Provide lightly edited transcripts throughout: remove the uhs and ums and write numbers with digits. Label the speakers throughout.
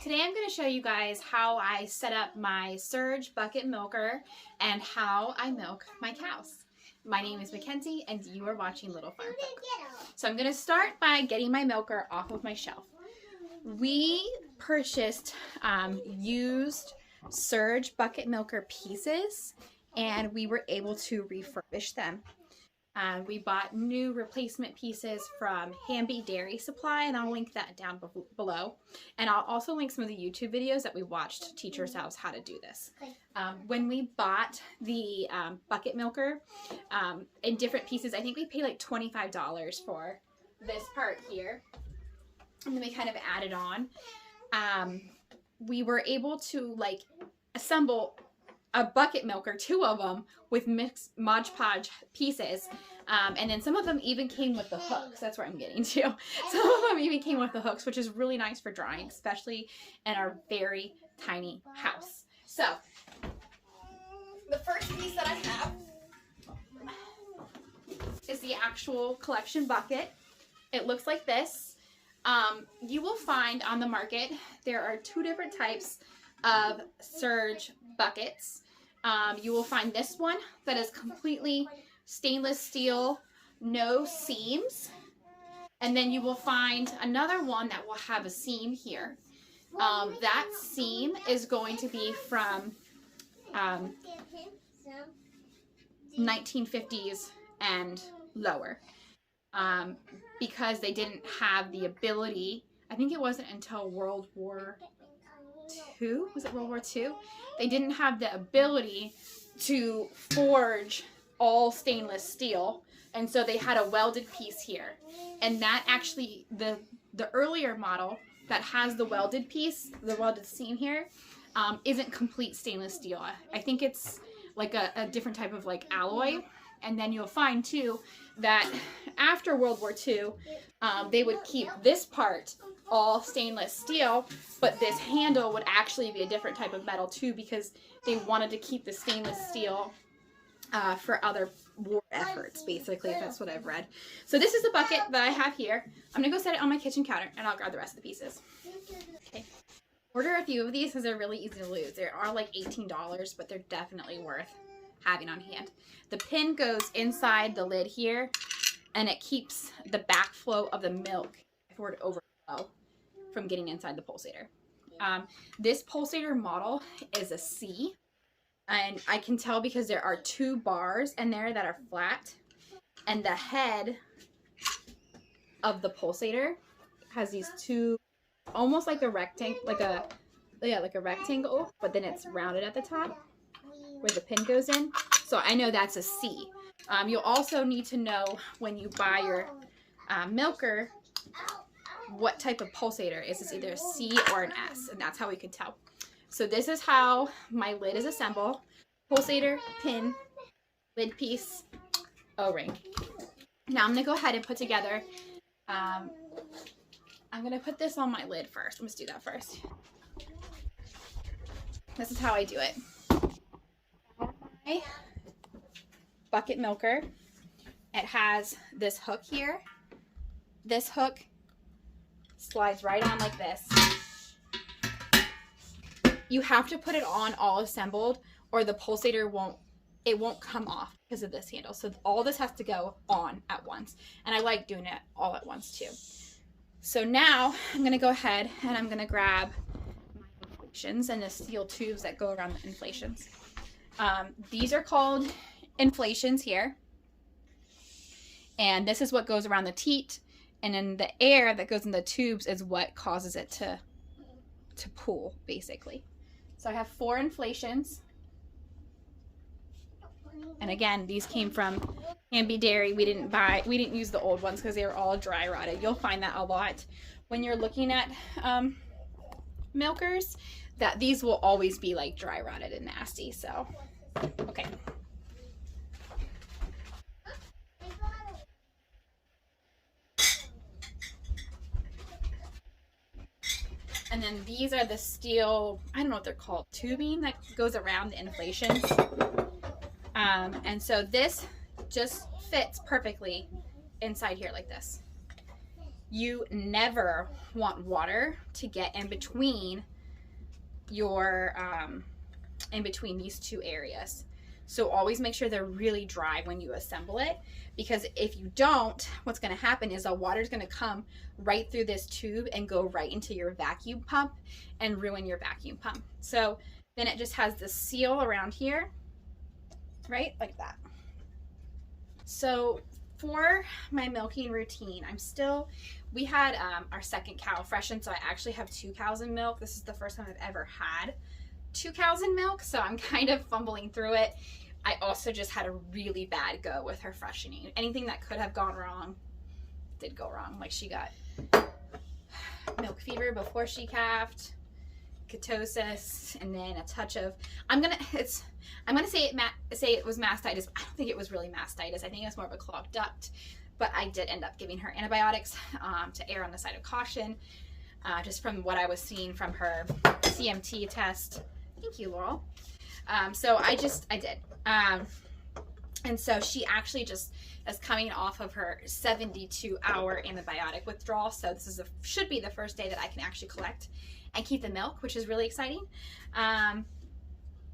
Speaker 1: Today I'm going to show you guys how I set up my Surge bucket milker and how I milk my cows. My name is Mackenzie and you are watching Little Farm Cook. So I'm going to start by getting my milker off of my shelf. We purchased used Surge bucket milker pieces and we were able to refurbish them. We bought new replacement pieces from Hamby Dairy Supply, and I'll link that down below. And I'll also link some of the YouTube videos that we watched to teach ourselves how to do this. When we bought the bucket milker in different pieces, I think we paid like $25 for this part here. And then we kind of added on. We were able to like assemble a bucket milker, 2 of them, with mixed Mod Podge pieces. And then some of them even came with the hooks. That's where I'm getting to. Some of them even came with the hooks, which is really nice for drying, especially in our very tiny house. So, the first piece that I have is the actual collection bucket. It looks like this. You will find on the market, there are 2 different types of Surge buckets. You will find this one that is completely stainless steel, no seams, and then you will find another one that will have a seam here. That seam is going to be from 1950s and lower, because they didn't have the ability. I think it wasn't until World War II, was it World War II? They didn't have the ability to forge all stainless steel, and so they had a welded piece here. And that actually, the earlier model that has the welded piece, the welded seam here, isn't complete stainless steel. I think it's like a different type of like alloy. And then you'll find too that after World War II, they would keep this part all stainless steel, but this handle would actually be a different type of metal too, because they wanted to keep the stainless steel for other war efforts, basically. That's what I've read. So this is the bucket that I have here. I'm gonna go set it on my kitchen counter and I'll grab the rest of the pieces. Okay. Order a few of these because they're really easy to lose. They are like $18, but they're definitely worth having on hand. The pin goes inside the lid here, and it keeps the backflow of the milk, if it were to overflow, from getting inside the pulsator. This pulsator model is a C, and I can tell because there are 2 bars in there that are flat, and the head of the pulsator has these 2, almost like a rectangle, like a rectangle, but then it's rounded at the top where the pin goes in. So I know that's a C. You'll also need to know when you buy your milker what type of pulsator. Is this either a C or an S? And that's how we can tell. So this is how my lid is assembled. Pulsator, pin, lid piece, O-ring. Now I'm going to go ahead and put together, I'm going to put this on my lid first. Let's do that first. This is how I do it. My bucket milker, it has this hook here. This hook slides right on like this. You have to put it on all assembled or the pulsator won't come off because of this handle. So all this has to go on at once. And I like doing it all at once too. So now I'm going to go ahead and I'm going to grab my inflations and the steel tubes that go around the inflations. These are called inflations here, and this is what goes around the teat, and then the air that goes in the tubes is what causes it to pool, basically. So I have 4 inflations, and again, these came from Hamby Dairy. We didn't use the old ones because they were all dry rotted. You'll find that a lot when you're looking at milkers, that these will always be like dry rotted and nasty. So okay. And then these are the steel, I don't know what they're called, tubing that goes around the inflations. And so this just fits perfectly inside here like this. you never want water to get in between your in between these two areas. So always make sure they're really dry when you assemble it, because if you don't, what's going to happen is the water is going to come right through this tube and go right into your vacuum pump and ruin your vacuum pump. So then it just has this seal around here, right, like that. So for my milking routine, we had our second cow freshened, so I actually have 2 cows in milk. This is the first time I've ever had 2 cows in milk, so I'm kind of fumbling through it. I also just had a really bad go with her freshening. Anything that could have gone wrong did go wrong. Like, she got milk fever before she calved, ketosis, and then a touch of, I'm gonna say it was mastitis. I don't think it was really mastitis. I think it was more of a clogged duct, but I did end up giving her antibiotics to err on the side of caution, just from what I was seeing from her CMT test. Thank you, Laurel. So I did. And so she actually just is coming off of her 72-hour antibiotic withdrawal. So this should be the first day that I can actually collect and keep the milk, which is really exciting.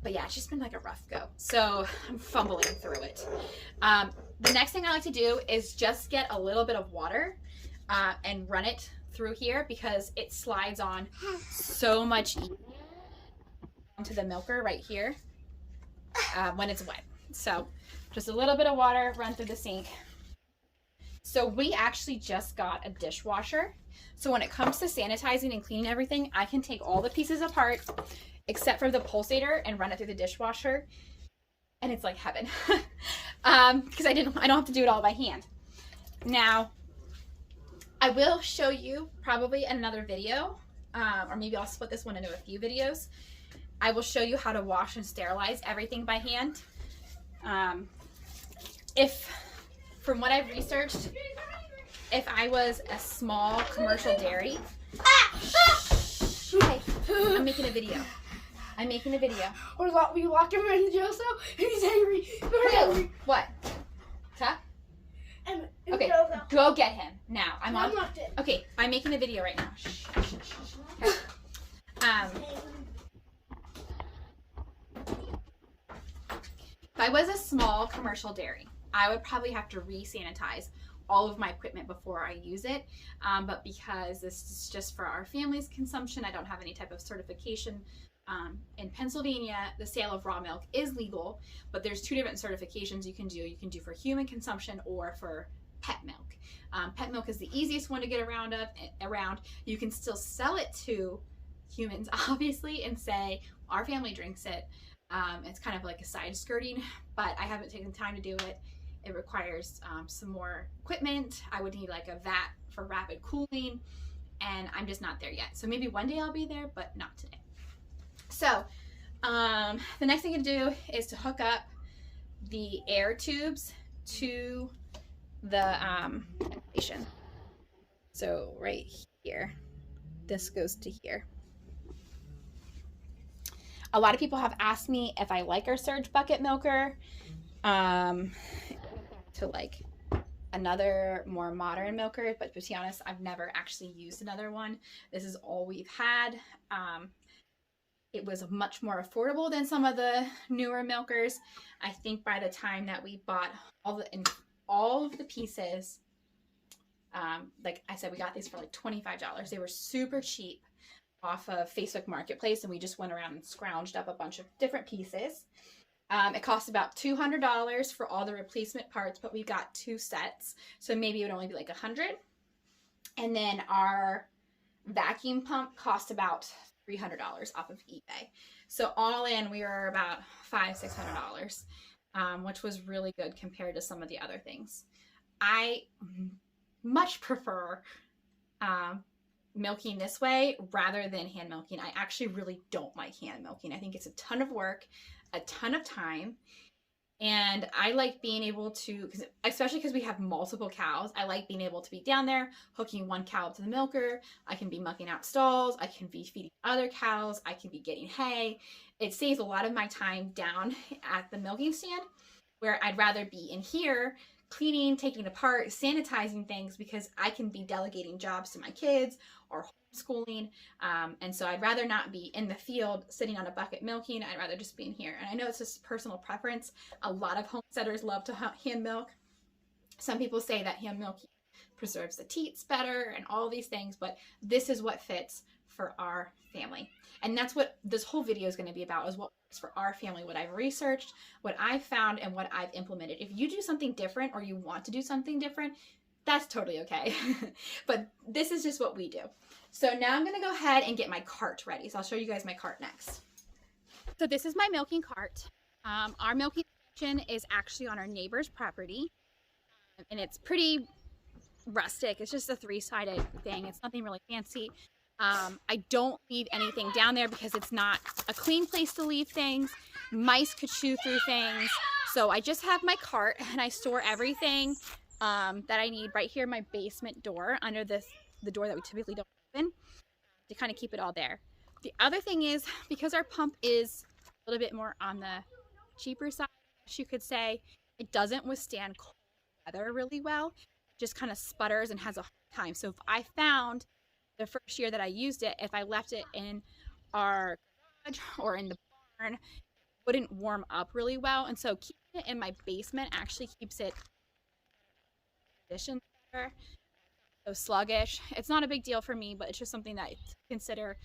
Speaker 1: But yeah, it's just been like a rough go. So I'm fumbling through it. The next thing I like to do is just get a little bit of water and run it through here, because it slides on so much easier onto the milker right here when it's wet. So just a little bit of water, run through the sink. So we actually just got a dishwasher. So when it comes to sanitizing and cleaning everything, I can take all the pieces apart except for the pulsator and run it through the dishwasher. And it's like heaven. Because I don't have to do it all by hand. Now, I will show you probably in another video, or maybe I'll split this one into a few videos. I will show you how to wash and sterilize everything by hand. From what I've researched, if I was a small commercial dairy, okay, I'm making a video.
Speaker 2: Or we locked him in the jail cell, and he's angry. Very angry.
Speaker 1: What? Huh?
Speaker 2: And
Speaker 1: okay, go get him now. I'm on.
Speaker 2: Locked in.
Speaker 1: Okay, I'm making a video right now. Shh, shh, shh, shh. Okay. If I was a small commercial dairy, I would probably have to re-sanitize all of my equipment before I use it. But because this is just for our family's consumption, I don't have any type of certification. In Pennsylvania, the sale of raw milk is legal, but there's 2 different certifications you can do. You can do for human consumption or for pet milk. Pet milk is the easiest one to get around. You can still sell it to humans, obviously, and say, our family drinks it. It's kind of like a side skirting, but I haven't taken the time to do it. It requires some more equipment. I would need like a vat for rapid cooling, and I'm just not there yet. So maybe one day I'll be there, but not today. So the next thing to do is to hook up the air tubes to the station. So right here, this goes to here. A lot of people have asked me if I like our Surge bucket milker to like another more modern milker, but to be honest, I've never actually used another one. This is all we've had. It was much more affordable than some of the newer milkers. I think by the time that we bought all of the pieces, like I said, we got these for like $25. They were super cheap off of Facebook Marketplace, and we just went around and scrounged up a bunch of different pieces. It cost about $200 for all the replacement parts, but we got 2 sets, so maybe it would only be like $100. And then our vacuum pump cost about $300 off of eBay. So all in, we were about $500-600, which was really good compared to some of the other things. I much prefer milking this way rather than hand milking. I actually really don't like hand milking. I think it's a ton of work, a ton of time, and I like being able to, especially because we have multiple cows, I like being able to be down there hooking one cow up to the milker. I can be mucking out stalls, I can be feeding other cows, I can be getting hay. It saves a lot of my time down at the milking stand, where I'd rather be in here cleaning, taking apart, sanitizing things, because I can be delegating jobs to my kids or homeschooling. And so I'd rather not be in the field sitting on a bucket milking. I'd rather just be in here. And I know it's just personal preference. A lot of homesteaders love to hand milk. Some people say that hand milking preserves the teats better and all these things, but this is what fits for our family. And that's what this whole video is going to be about, is what works for our family, what I've researched, what I've found, and what I've implemented. If you do something different or you want to do something different, that's totally okay. But this is just what we do. So now I'm going to go ahead and get my cart ready. So I'll show you guys my cart next. So this is my milking cart. Our milking station is actually on our neighbor's property, and it's pretty rustic. It's just a 3-sided thing. It's nothing really fancy. I don't leave anything down there because it's not a clean place to leave things. Mice could chew through things. So I just have my cart, and I store everything that I need right here in my basement door, under the door that we typically don't open, to kind of keep it all there. The other thing is, because our pump is a little bit more on the cheaper side, you could say, it doesn't withstand cold weather really well. It just kind of sputters and has a hard time. So if I found the first year that I used it, if I left it in our garage or in the barn, it wouldn't warm up really well. And so keeping it in my basement actually keeps it conditioned better. So sluggish. It's not a big deal for me, but it's just something that to consider.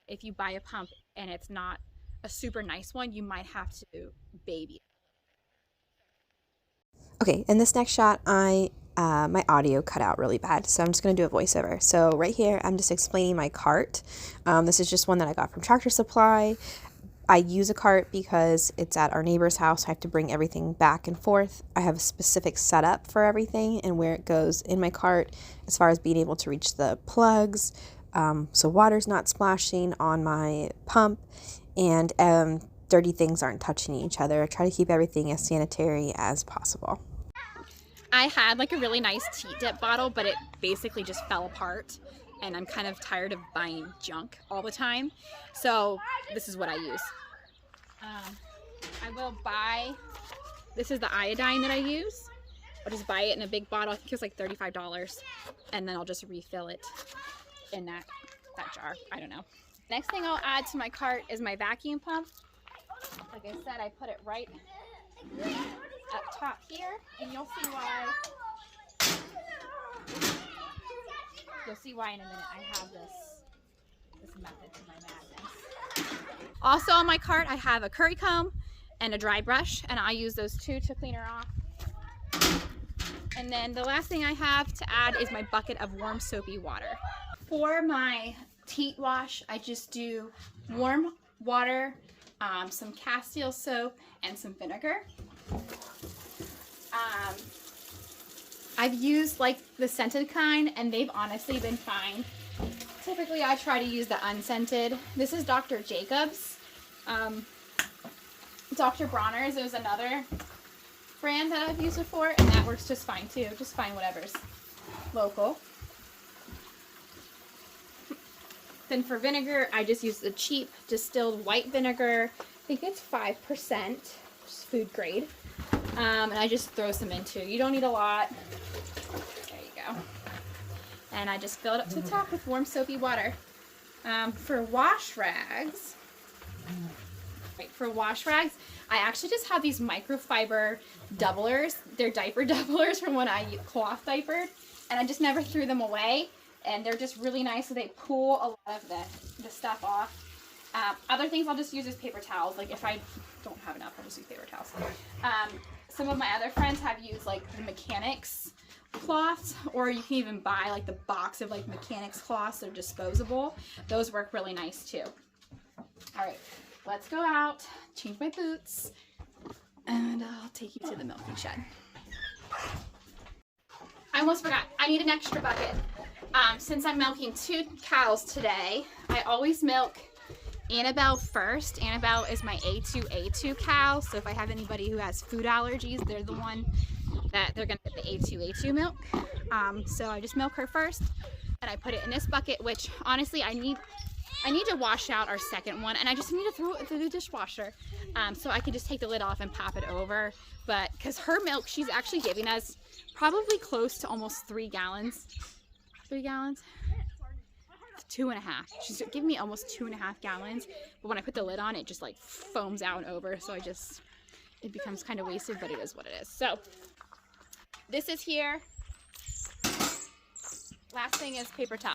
Speaker 1: If you buy a pump and it's not a super nice one, you might have to baby it.
Speaker 3: Okay, in this next shot, my audio cut out really bad, so I'm just going to do a voiceover. So right here, I'm just explaining my cart. This is just one that I got from Tractor Supply. I use a cart because it's at our neighbor's house. I have to bring everything back and forth. I have a specific setup for everything and where it goes in my cart, as far as being able to reach the plugs, so water's not splashing on my pump, and dirty things aren't touching each other. I try to keep everything as sanitary as possible.
Speaker 1: I had like a really nice tea dip bottle, but it basically just fell apart, and I'm kind of tired of buying junk all the time. So this is what I use. I will buy, this is the iodine that I use. I'll just buy it in a big bottle. I think it's like $35, and then I'll just refill it in that jar. I don't know. Next thing I'll add to my cart is my vacuum pump. Like I said, I put it right up top here, and you'll see why. You'll see why in a minute. I have this method to my madness. Also on my cart, I have a curry comb and a dry brush, and I use those two to clean her off. And then the last thing I have to add is my bucket of warm soapy water. For my teat wash, I just do warm water, some Castile soap, and some vinegar. I've used like the scented kind, and they've honestly been fine. Typically I try to use the unscented. This is Dr. Jacobs. Dr. Bronner's is another brand that I've used before, and that works just fine too. Just find whatever's local. Then for vinegar, I just use the cheap distilled white vinegar. I think it's 5%, just food grade. And I just throw some in too. You don't need a lot. There you go. And I just fill it up to the top with warm soapy water. For wash rags, I actually just have these microfiber doublers. They're diaper doublers from when I cloth diapered, and I just never threw them away. And they're just really nice, so they pull a lot of the stuff off. Other things I'll just use as paper towels. Like if I don't have enough, I'll just use paper towels. Some of my other friends have used like the mechanics cloths, or you can even buy like the box of like mechanics cloths. They're disposable. Those work really nice too. All right, let's go out, change my boots, and I'll take you to the milking shed. I almost forgot, I need an extra bucket. Since I'm milking 2 cows today, I always milk Annabelle first. Annabelle is my A2 cow, so if I have anybody who has food allergies, they're the one that they're gonna get the A2 milk. So I just milk her first, and I put it in this bucket, which honestly I need I need to wash out our second one, and I just need to throw it through the dishwasher so I can just take the lid off and pop it over. But because her milk, she's actually giving us probably close to almost 3 gallons. 3 gallons? 2.5. She's giving me almost 2.5 gallons. But when I put the lid on, it just like foams out and over. So it becomes kind of wasted, but it is what it is. So this is here. Last thing is paper towel.